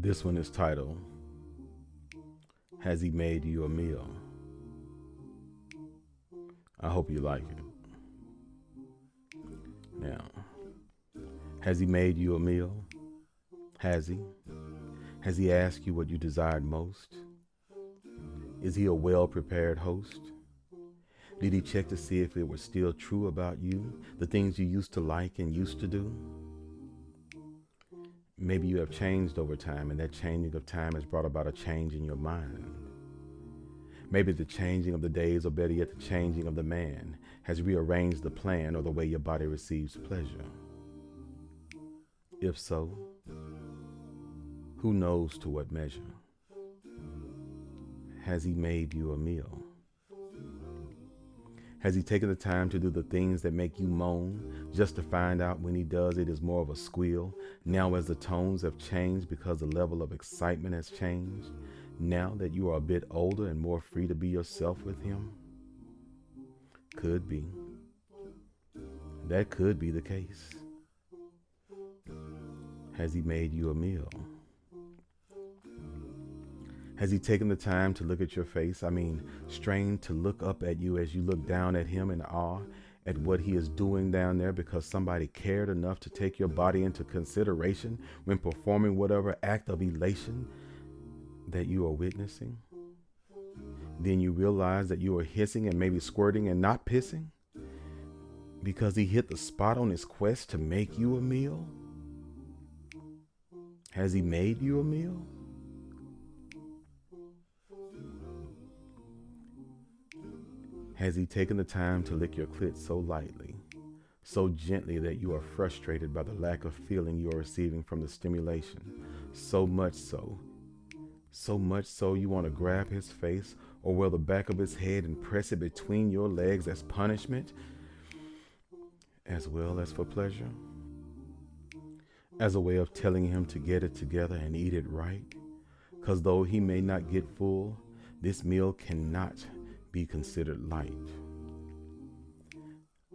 This one is titled, Has He Made You a Meal? I hope you like it. Now, has he made you a meal? Has he? Has he asked you what you desired most? Is he a well-prepared host? Did he check to see if it was still true about you, the things you used to like and used to do? Maybe you have changed over time, and that changing of time has brought about a change in your mind. Maybe the changing of the days, or better yet, the changing of the man, has rearranged the plan or the way your body receives pleasure. If so, who knows to what measure? Has he made you a meal? Has he taken the time to do the things that make you moan, just to find out when he does it is more of a squeal? Now as the tones have changed because the level of excitement has changed, now that you are a bit older and more free to be yourself with him? Could be. That could be the case. Has he made you a meal? Has he taken the time to look at your face? Strained to look up at you as you look down at him in awe at what he is doing down there because somebody cared enough to take your body into consideration when performing whatever act of elation that you are witnessing? Then you realize that you are hissing and maybe squirting and not pissing because he hit the spot on his quest to make you a meal? Has he made you a meal? Has he taken the time to lick your clit so lightly, so gently that you are frustrated by the lack of feeling you are receiving from the stimulation? So much so you want to grab his face or well the back of his head and press it between your legs as punishment, as well as for pleasure, as a way of telling him to get it together and eat it right. Because though he may not get full, this meal cannot be considered light.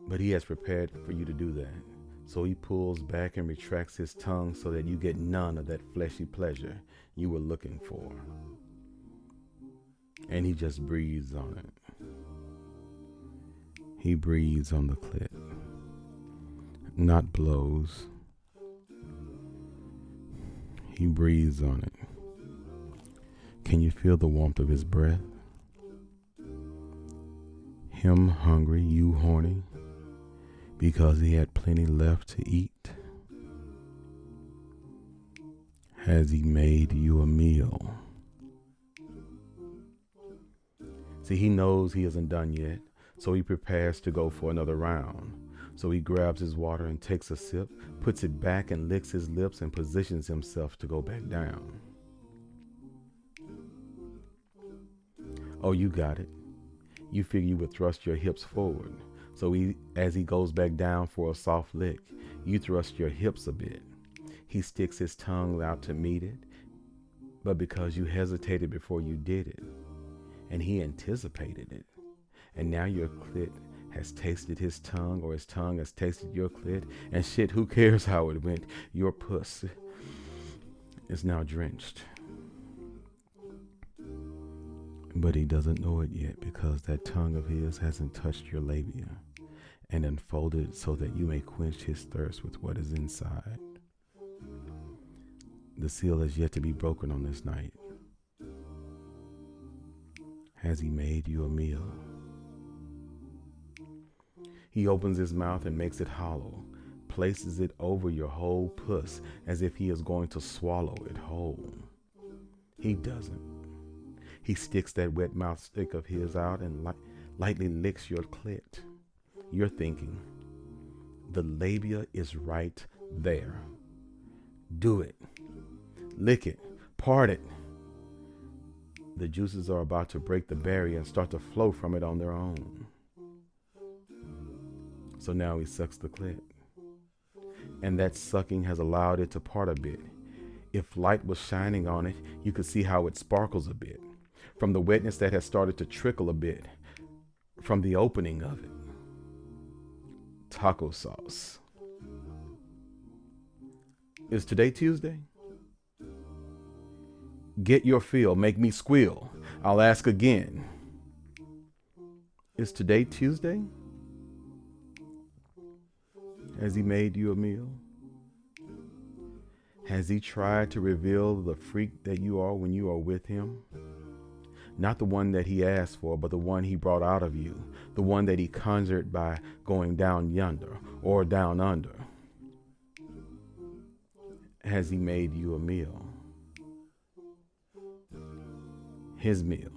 But he has prepared for you to do that. So he pulls back and retracts his tongue so that you get none of that fleshy pleasure you were looking for. And he just breathes on it. He breathes on the clit, not blows. He breathes on it. Can you feel the warmth of his breath? Him hungry, you horny, because he had plenty left to eat? Has he made you a meal? See, he knows he isn't done yet, so he prepares to go for another round. So he grabs his water and takes a sip, puts it back and licks his lips and positions himself to go back down. Oh, you got it. You figure you would thrust your hips forward. So as he goes back down for a soft lick, you thrust your hips a bit. He sticks his tongue out to meet it, but because you hesitated before you did it, and he anticipated it, and now your clit has tasted his tongue, or his tongue has tasted your clit, and shit, who cares how it went? Your puss is now drenched. But he doesn't know it yet because that tongue of his hasn't touched your labia and unfolded so that you may quench his thirst with what is inside. The seal has yet to be broken on this night. Has he made you a meal? He opens his mouth and makes it hollow, places it over your whole puss as if he is going to swallow it whole. He doesn't. He sticks that wet mouth stick of his out and lightly licks your clit. You're thinking, the labia is right there. Do it. Lick it. Part it. The juices are about to break the barrier and start to flow from it on their own. So now he sucks the clit. And that sucking has allowed it to part a bit. If light was shining on it, you could see how it sparkles a bit. From the wetness that has started to trickle a bit from the opening of it. Taco sauce. Is today Tuesday? Get your fill, make me squeal. I'll ask again. Is today Tuesday? Has he made you a meal? Has he tried to reveal the freak that you are when you are with him? Not the one that he asked for, but the one he brought out of you, the one that he conjured by going down yonder or down under. Has he made you a meal? His meal.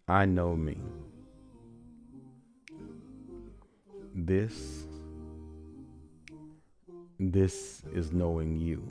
I know me. This is knowing you.